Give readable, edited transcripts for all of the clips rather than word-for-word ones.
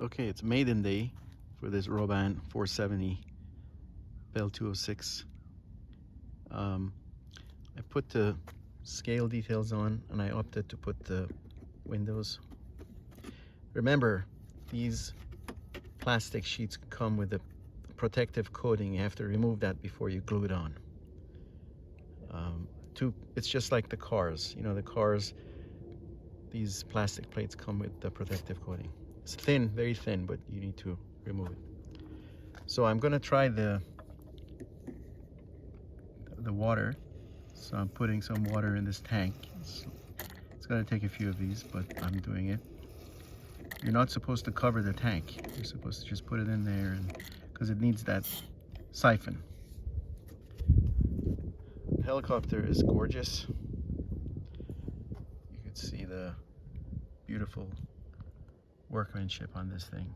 Okay, it's Maiden Day for this Roban 470 Bell 206. I put the scale details on and I opted to put the windows. Remember, these plastic sheets come with a protective coating. You have to remove that before you glue it on. It's just like the cars. You know, the cars, these plastic plates come with the protective coating. It's thin, very thin, but you need to remove it. So I'm going to try the water. So I'm putting some water in this tank. It's going to take a few of these, but I'm doing it. You're not supposed to cover the tank. You're supposed to just put it in there, and because it needs that siphon. The helicopter is gorgeous. You can see the beautiful workmanship on this thing.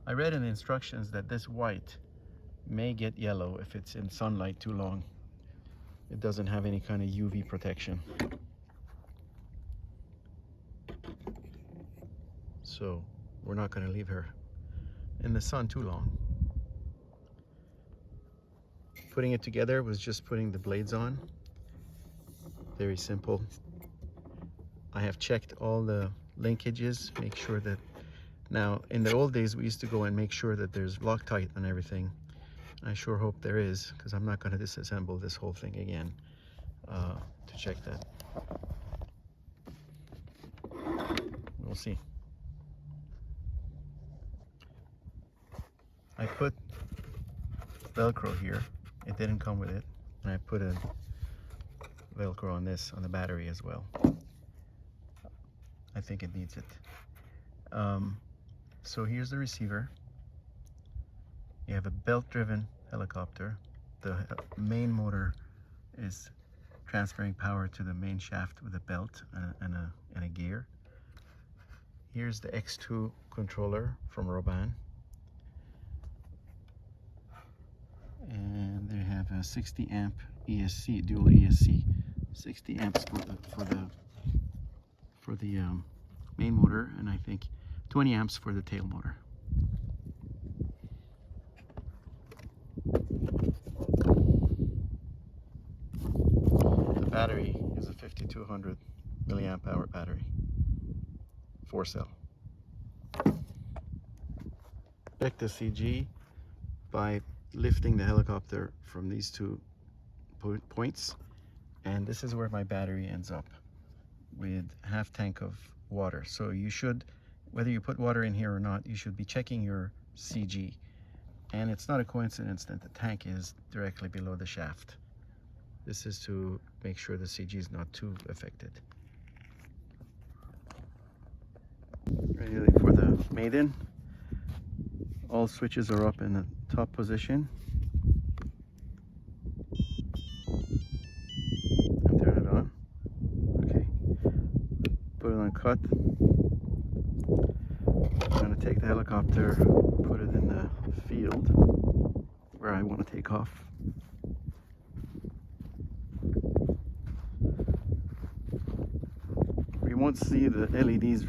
I read in the instructions that this white may get yellow if it's in sunlight too long. It doesn't have any kind of UV protection. So we're not going to leave her in the sun too long. Putting it together was just putting the blades on. Very simple. I have checked all the linkages, make sure that, now in the old days we used to go and make sure that there's Loctite on everything. I sure hope there is, because I'm not going to disassemble this whole thing again to check that. We'll see. I put Velcro here. It didn't come with it. And I put a Velcro on this, on the battery as well. I think it needs it. So here's the receiver. You have a belt-driven helicopter. The main motor is transferring power to the main shaft with a belt and a gear. Here's the X2 controller from Roban. And they have a 60 amp ESC, dual ESC. 60 amps for the main motor, and I think 20 amps for the tail motor. The battery is a 5200 milliamp hour battery, 4-cell. Check the CG by lifting the helicopter from these two points, and this is where my battery ends up, with half tank of water. So you should, whether you put water in here or not, you should be checking your CG. And it's not a coincidence that the tank is directly below the shaft. This is to make sure the CG is not too affected. Ready for the Maiden. All switches are up in the top position. And turn it on. Okay. Put it on cut. I'm going to take the helicopter, put it in the field where I want to take off. We won't see the LEDs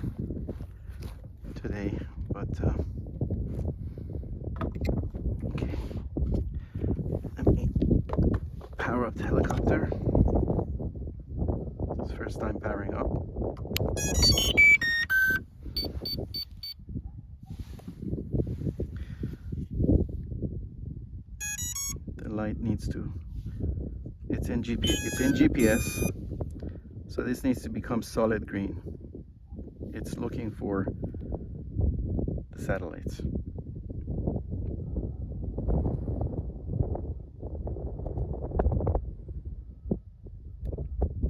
today, but okay. Let me power up the helicopter. It's first time powering up. The light needs to, it's in GPS, so this needs to become solid green. It's looking for the satellites.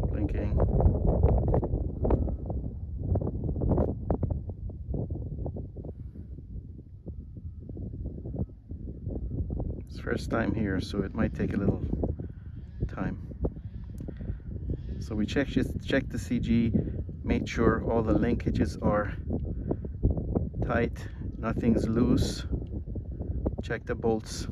Blinking. It's first time here, so it might take a little time. So we check the CG, made sure all the linkages are tight, nothing's loose. Check the bolts.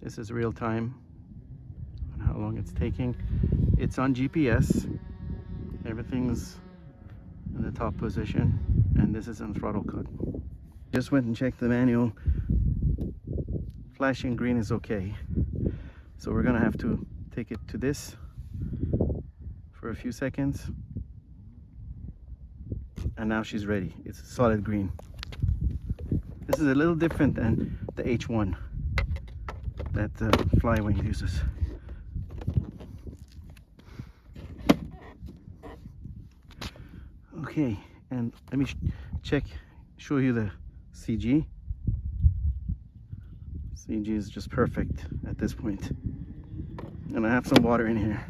This is real time on how long it's taking. It's on GPS. everything's in the top position, and this is in throttle cut. Just went and checked the manual. Flashing green is okay, so we're gonna have to take it to this for a few seconds, and now she's ready. It's solid green. This is a little different than the H1 that Flywing uses. Okay, and let me show you the CG. CG is just perfect at this point. And I have some water in here.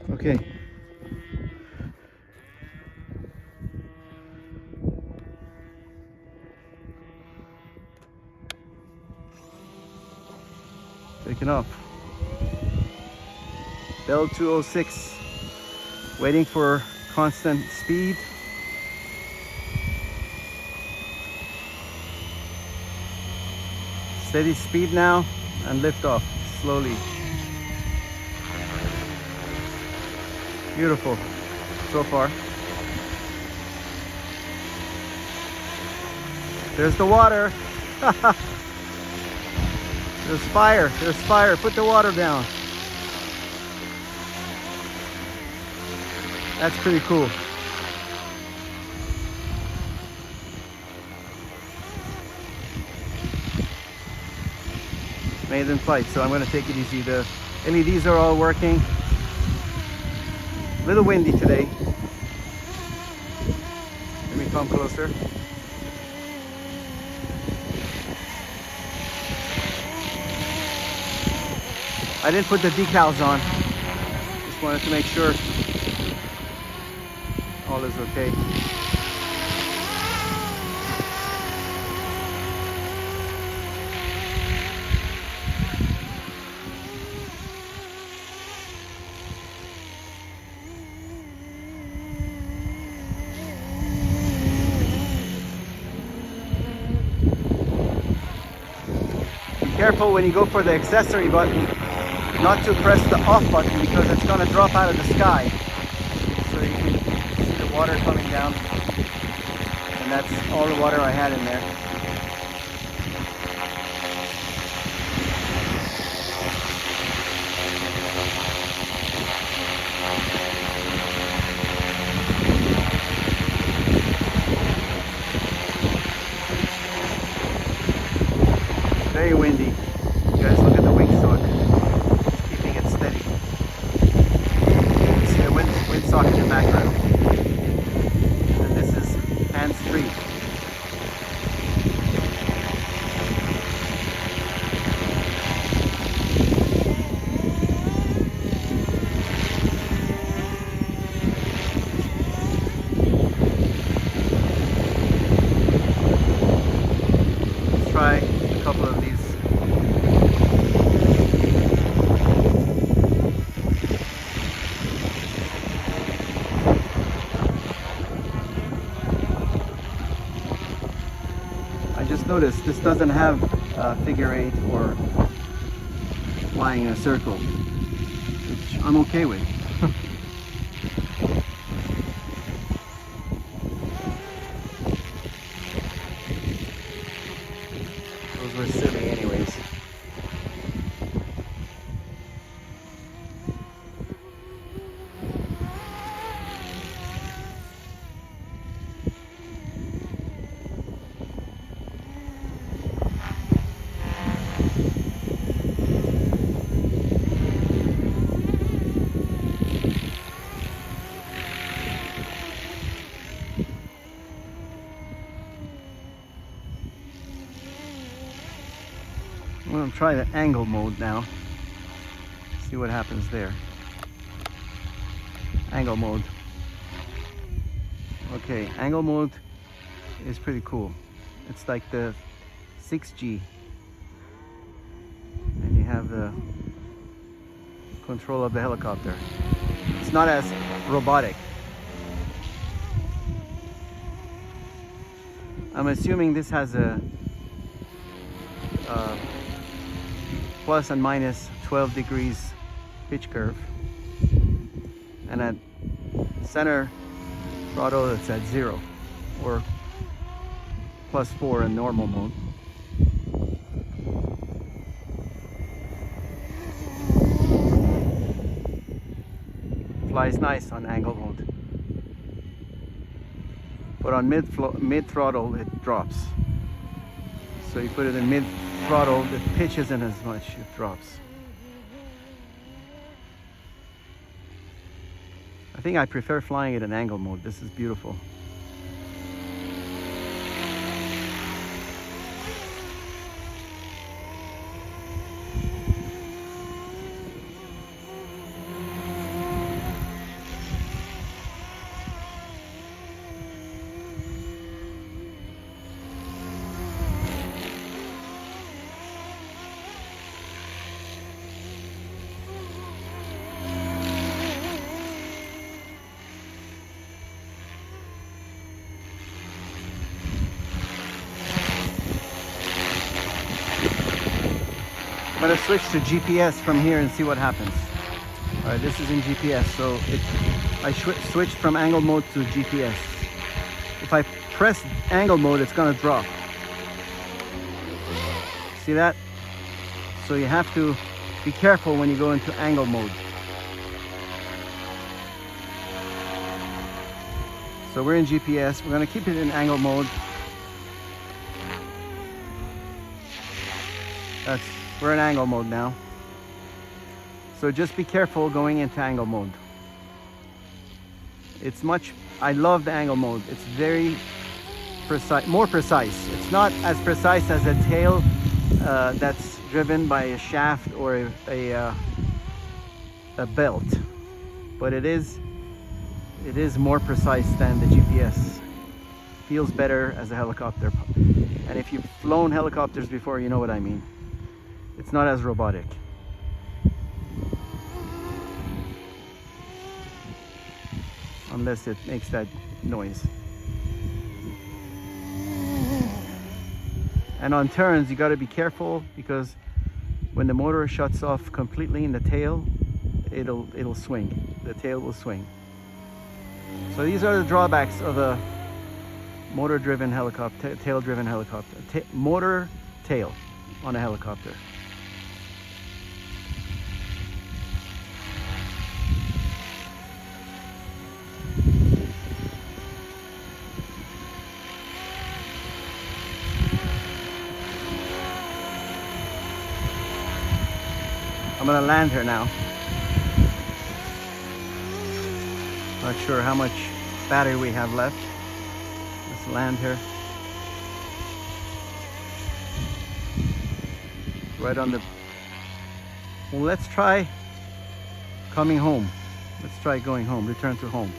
Okay. Taking off. Bell 206. Waiting for constant speed. Steady speed now, and lift off slowly. Beautiful so far. There's the water. There's fire. There's fire. Put the water down. That's pretty cool. Maiden flight, so I'm going to take it easy. The LEDs are all working. A little windy today. Let me come closer. I didn't put the decals on. Just wanted to make sure all is okay. Careful when you go for the accessory button not to press the off button, because it's going to drop out of the sky. So you can see the water coming down, and that's all the water I had in there. Very windy. You guys look at the wingsock. It's keeping it steady. You can see the windsock in the background. And this is hands-free. Let's try a couple of these. I just noticed this doesn't have figure 8 or flying in a circle, which I'm okay with. Those were silly anyways. I'm going to try the angle mode now. See what happens there. Angle mode. Okay, angle mode is pretty cool. It's like the 6G. And you have the control of the helicopter. It's not as robotic. I'm assuming this has a plus and minus 12 degrees pitch curve. And at center throttle, it's at 0 or +4 in normal mode. Flies nice on angle mode. But on mid throttle, it drops. So you put it in mid throttle, the pitch isn't as much, it drops. I think I prefer flying it in angle mode. This is beautiful. I'm going to switch to GPS from here and see what happens. Alright, this is in GPS, so I switched from angle mode to GPS. If I press angle mode, it's going to drop. See that? So you have to be careful when you go into angle mode. So we're in GPS. We're going to keep it in angle mode. We're in angle mode now. So just be careful going into angle mode. I love the angle mode. It's very precise, more precise. It's not as precise as a tail that's driven by a shaft or a belt, but it is more precise than the GPS. Feels better as a helicopter. And if you've flown helicopters before, you know what I mean. It's not as robotic. Unless it makes that noise. And on turns, you got to be careful, because when the motor shuts off completely in the tail, it'll swing. The tail will swing. So these are the drawbacks of a motor-driven helicopter, tail-driven helicopter. Motor tail on a helicopter. I'm gonna land her now. Not sure how much battery we have left. Let's land her. Right on the... Well, let's try coming home. Let's try going home, return to home.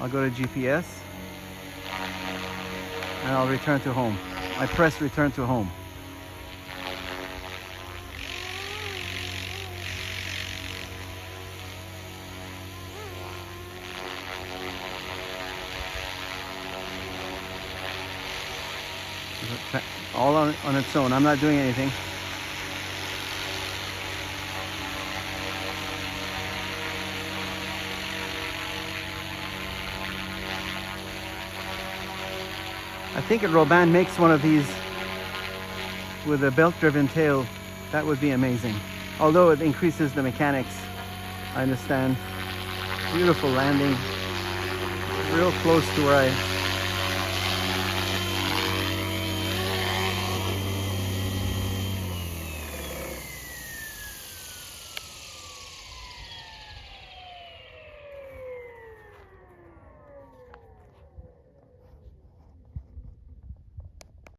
I'll go to GPS and I'll return to home. I press return to home. All on its own. I'm not doing anything. I think if Roban makes one of these with a belt-driven tail, that would be amazing. Although it increases the mechanics, I understand. Beautiful landing. Real close to where I